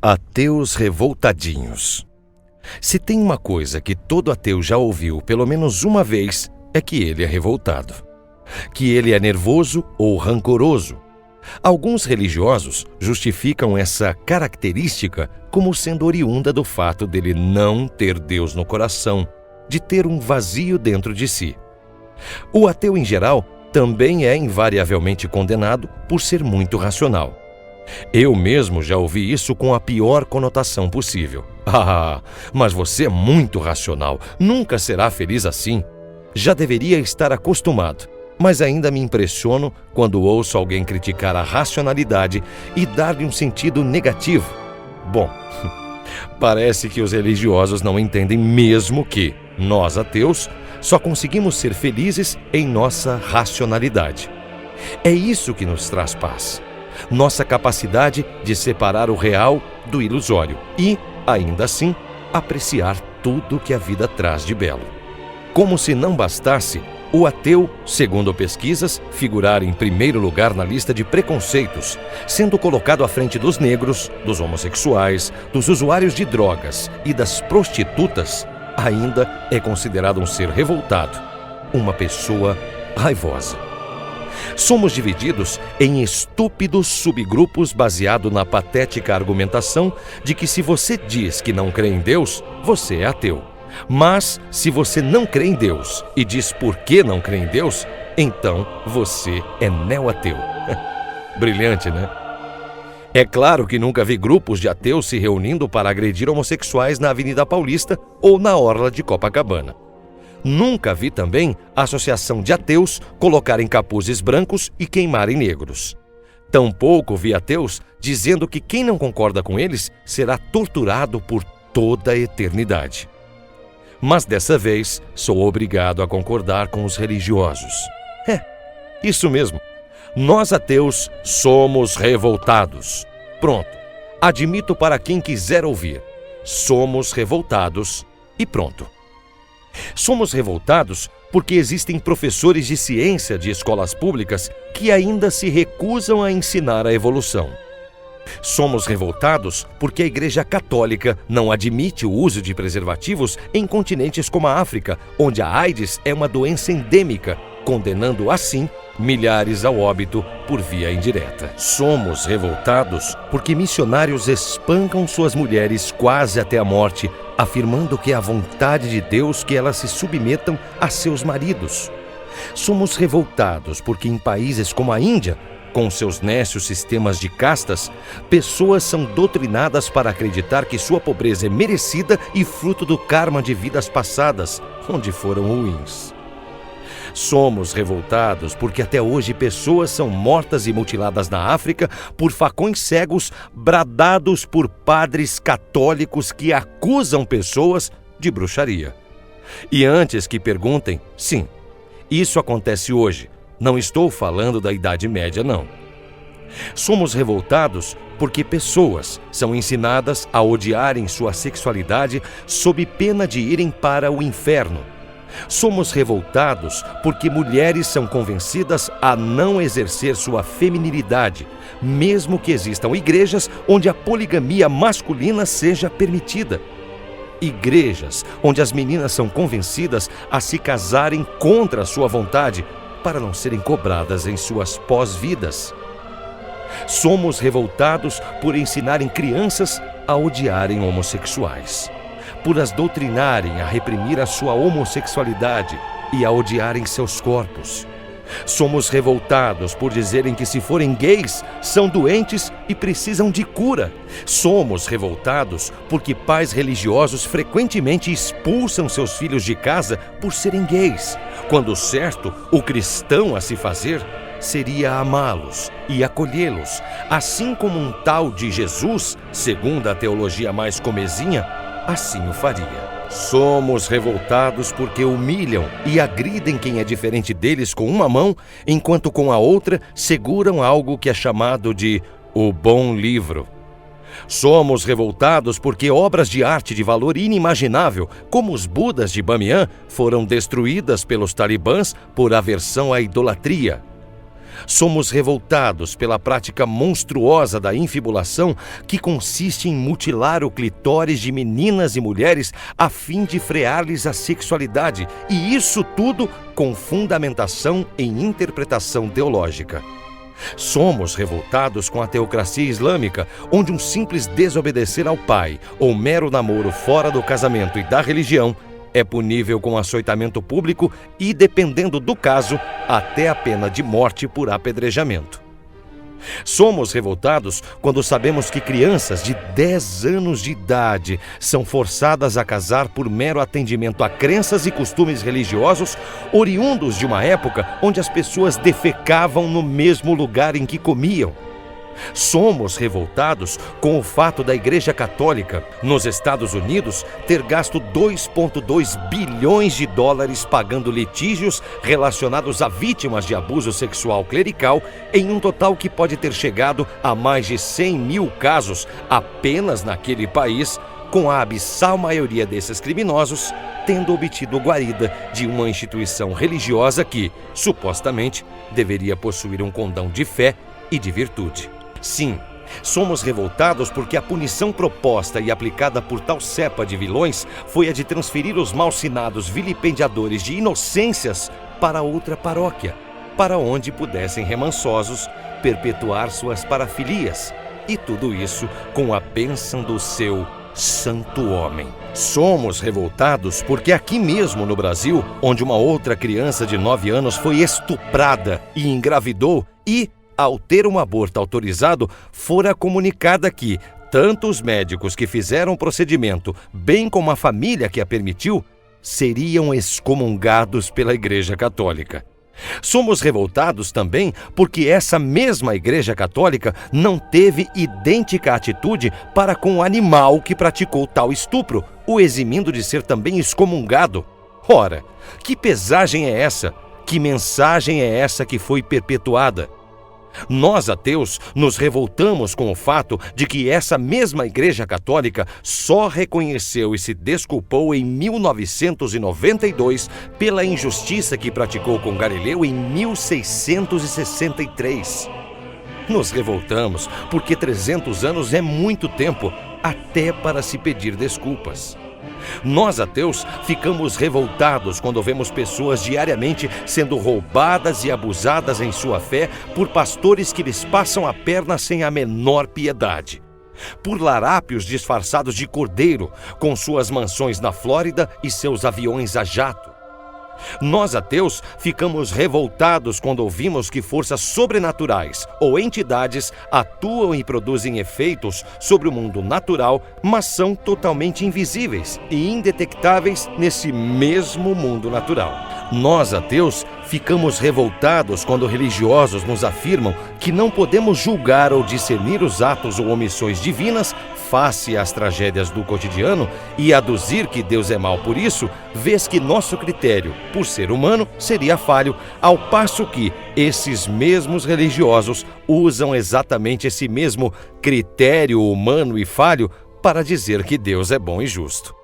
Ateus revoltadinhos. Se tem uma coisa que todo ateu já ouviu pelo menos uma vez, é que ele é revoltado. Que ele é nervoso ou rancoroso. Alguns religiosos justificam essa característica como sendo oriunda do fato dele não ter Deus no coração, de ter um vazio dentro de si. O ateu, em geral, também é invariavelmente condenado por ser muito racional. Eu mesmo já ouvi isso com a pior conotação possível. Ah, mas você é muito racional, nunca será feliz assim. Já deveria estar acostumado, mas ainda me impressiono quando ouço alguém criticar a racionalidade e dar-lhe um sentido negativo. Bom, parece que os religiosos não entendem mesmo que nós, ateus, só conseguimos ser felizes em nossa racionalidade. É isso que nos traz paz. Nossa capacidade de separar o real do ilusório e, ainda assim, apreciar tudo que a vida traz de belo. Como se não bastasse, o ateu, segundo pesquisas, figurar em primeiro lugar na lista de preconceitos, sendo colocado à frente dos negros, dos homossexuais, dos usuários de drogas e das prostitutas, ainda é considerado um ser revoltado, uma pessoa raivosa. Somos divididos em estúpidos subgrupos baseado na patética argumentação de que se você diz que não crê em Deus, você é ateu. Mas, se você não crê em Deus e diz por que não crê em Deus, então você é neo-ateu. Brilhante, né? É claro que nunca vi grupos de ateus se reunindo para agredir homossexuais na Avenida Paulista ou na orla de Copacabana. Nunca vi também a associação de ateus colocarem capuzes brancos e queimarem negros. Tampouco vi ateus dizendo que quem não concorda com eles será torturado por toda a eternidade. Mas dessa vez sou obrigado a concordar com os religiosos. Isso mesmo. Nós ateus somos revoltados. Pronto. Admito para quem quiser ouvir. Somos revoltados e pronto. Somos revoltados porque existem professores de ciência de escolas públicas que ainda se recusam a ensinar a evolução. Somos revoltados porque a Igreja Católica não admite o uso de preservativos em continentes como a África, onde a AIDS é uma doença endêmica, condenando assim milhares ao óbito por via indireta. Somos revoltados porque missionários espancam suas mulheres quase até a morte, afirmando que é a vontade de Deus que elas se submetam a seus maridos. Somos revoltados porque em países como a Índia, com seus nécios sistemas de castas, pessoas são doutrinadas para acreditar que sua pobreza é merecida e fruto do karma de vidas passadas, onde foram ruins. Somos revoltados porque até hoje pessoas são mortas e mutiladas na África por facões cegos bradados por padres católicos que acusam pessoas de bruxaria. E antes que perguntem, sim, isso acontece hoje. Não estou falando da Idade Média, não. Somos revoltados porque pessoas são ensinadas a odiarem sua sexualidade sob pena de irem para o inferno. Somos revoltados porque mulheres são convencidas a não exercer sua feminilidade, mesmo que existam igrejas onde a poligamia masculina seja permitida. Igrejas onde as meninas são convencidas a se casarem contra a sua vontade, para não serem cobradas em suas pós-vidas. Somos revoltados por ensinarem crianças a odiarem homossexuais, por as doutrinarem a reprimir a sua homossexualidade e a odiarem seus corpos. Somos revoltados por dizerem que se forem gays, são doentes e precisam de cura. Somos revoltados porque pais religiosos frequentemente expulsam seus filhos de casa por serem gays, quando o certo, o cristão a se fazer, seria amá-los e acolhê-los, assim como um tal de Jesus, segundo a teologia mais comezinha, assim o faria. Somos revoltados porque humilham e agridem quem é diferente deles com uma mão, enquanto com a outra seguram algo que é chamado de o bom livro. Somos revoltados porque obras de arte de valor inimaginável, como os Budas de Bamiyan, foram destruídas pelos talibãs por aversão à idolatria. Somos revoltados pela prática monstruosa da infibulação, que consiste em mutilar o clitóris de meninas e mulheres a fim de frear-lhes a sexualidade, e isso tudo com fundamentação em interpretação teológica. Somos revoltados com a teocracia islâmica, onde um simples desobedecer ao pai ou mero namoro fora do casamento e da religião é punível com açoitamento público e, dependendo do caso, até a pena de morte por apedrejamento. Somos revoltados quando sabemos que crianças de 10 anos de idade são forçadas a casar por mero atendimento a crenças e costumes religiosos oriundos de uma época onde as pessoas defecavam no mesmo lugar em que comiam. Somos revoltados com o fato da Igreja Católica, nos Estados Unidos, ter gasto 2,2 bilhões de dólares pagando litígios relacionados a vítimas de abuso sexual clerical, em um total que pode ter chegado a mais de 100 mil casos apenas naquele país, com a abissal maioria desses criminosos tendo obtido guarida de uma instituição religiosa que, supostamente, deveria possuir um condão de fé e de virtude. Sim, somos revoltados porque a punição proposta e aplicada por tal cepa de vilões foi a de transferir os malsinados vilipendiadores de inocências para outra paróquia, para onde pudessem remansosos perpetuar suas parafilias, e tudo isso com a bênção do seu santo homem. Somos revoltados porque aqui mesmo no Brasil, onde uma outra criança de 9 anos foi estuprada e engravidou e, ao ter um aborto autorizado, fora comunicada que tanto os médicos que fizeram o procedimento, bem como a família que a permitiu, seriam excomungados pela Igreja Católica. Somos revoltados também porque essa mesma Igreja Católica não teve idêntica atitude para com o animal que praticou tal estupro, o eximindo de ser também excomungado. Ora, que pesagem é essa? Que mensagem é essa que foi perpetuada? Nós, ateus, nos revoltamos com o fato de que essa mesma Igreja Católica só reconheceu e se desculpou em 1992 pela injustiça que praticou com Galileu em 1663. Nos revoltamos porque 300 anos é muito tempo, até para se pedir desculpas. Nós, ateus, ficamos revoltados quando vemos pessoas diariamente sendo roubadas e abusadas em sua fé por pastores que lhes passam a perna sem a menor piedade. Por larápios disfarçados de cordeiro, com suas mansões na Flórida e seus aviões a jato. Nós, ateus, ficamos revoltados quando ouvimos que forças sobrenaturais ou entidades atuam e produzem efeitos sobre o mundo natural, mas são totalmente invisíveis e indetectáveis nesse mesmo mundo natural. Nós, ateus, ficamos revoltados quando religiosos nos afirmam que não podemos julgar ou discernir os atos ou omissões divinas face às tragédias do cotidiano e aduzir que Deus é mau por isso, vez que nosso critério, por ser humano, seria falho, ao passo que esses mesmos religiosos usam exatamente esse mesmo critério humano e falho para dizer que Deus é bom e justo.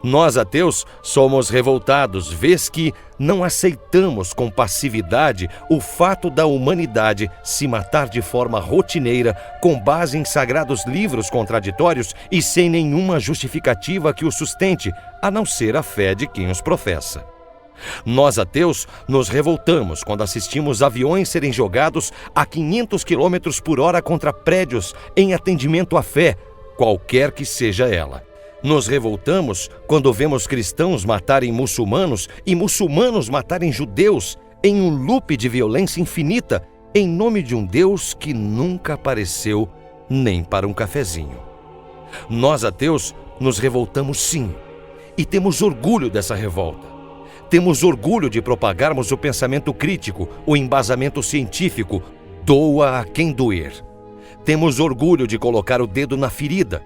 Nós, ateus, somos revoltados, vez que não aceitamos com passividade o fato da humanidade se matar de forma rotineira, com base em sagrados livros contraditórios e sem nenhuma justificativa que o sustente, a não ser a fé de quem os professa. Nós, ateus, nos revoltamos quando assistimos aviões serem jogados a 500 km por hora contra prédios em atendimento à fé, qualquer que seja ela. Nos revoltamos quando vemos cristãos matarem muçulmanos e muçulmanos matarem judeus em um loop de violência infinita, em nome de um Deus que nunca apareceu nem para um cafezinho. Nós, ateus, nos revoltamos sim, e temos orgulho dessa revolta. Temos orgulho de propagarmos o pensamento crítico, o embasamento científico, doa a quem doer. Temos orgulho de colocar o dedo na ferida.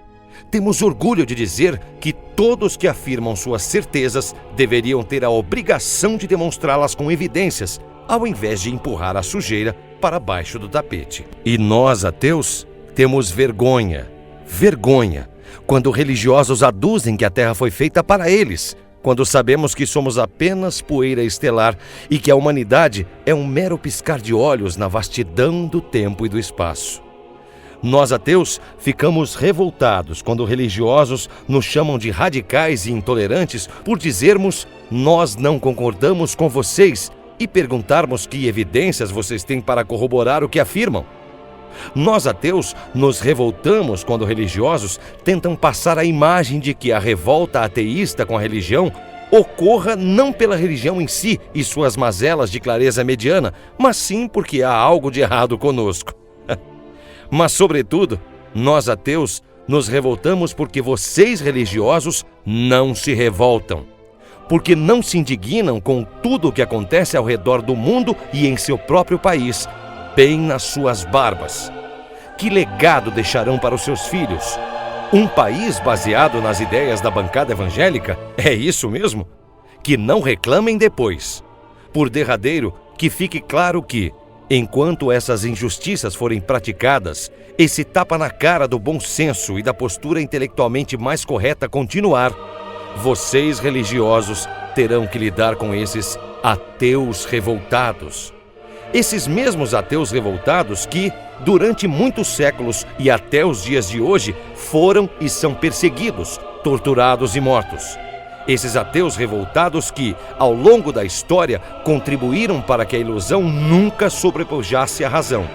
Temos orgulho de dizer que todos que afirmam suas certezas deveriam ter a obrigação de demonstrá-las com evidências, ao invés de empurrar a sujeira para baixo do tapete. E nós, ateus, temos vergonha, quando religiosos aduzem que a terra foi feita para eles, quando sabemos que somos apenas poeira estelar e que a humanidade é um mero piscar de olhos na vastidão do tempo e do espaço. Nós, ateus, ficamos revoltados quando religiosos nos chamam de radicais e intolerantes por dizermos nós não concordamos com vocês e perguntarmos que evidências vocês têm para corroborar o que afirmam. Nós, ateus, nos revoltamos quando religiosos tentam passar a imagem de que a revolta ateísta com a religião ocorra não pela religião em si e suas mazelas de clareza mediana, mas sim porque há algo de errado conosco. Mas, sobretudo, nós, ateus, nos revoltamos porque vocês, religiosos, não se revoltam. Porque não se indignam com tudo o que acontece ao redor do mundo e em seu próprio país, bem nas suas barbas. Que legado deixarão para os seus filhos? Um país baseado nas ideias da bancada evangélica? É isso mesmo? Que não reclamem depois. Por derradeiro, que fique claro que, enquanto essas injustiças forem praticadas, esse tapa na cara do bom senso e da postura intelectualmente mais correta continuar, vocês, religiosos, terão que lidar com esses ateus revoltados. Esses mesmos ateus revoltados que, durante muitos séculos e até os dias de hoje, foram e são perseguidos, torturados e mortos. Esses ateus revoltados que, ao longo da história, contribuíram para que a ilusão nunca sobrepujasse a razão.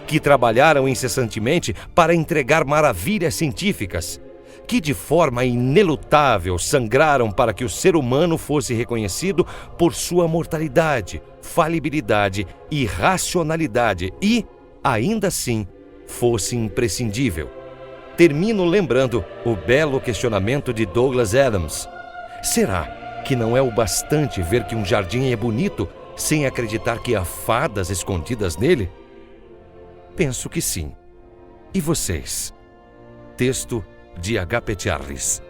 Que trabalharam incessantemente para entregar maravilhas científicas. Que de forma inelutável sangraram para que o ser humano fosse reconhecido por sua mortalidade, falibilidade e racionalidade e, ainda assim, fosse imprescindível. Termino lembrando o belo questionamento de Douglas Adams. Será que não é o bastante ver que um jardim é bonito sem acreditar que há fadas escondidas nele? Penso que sim. E vocês? Texto de H.P. Charles.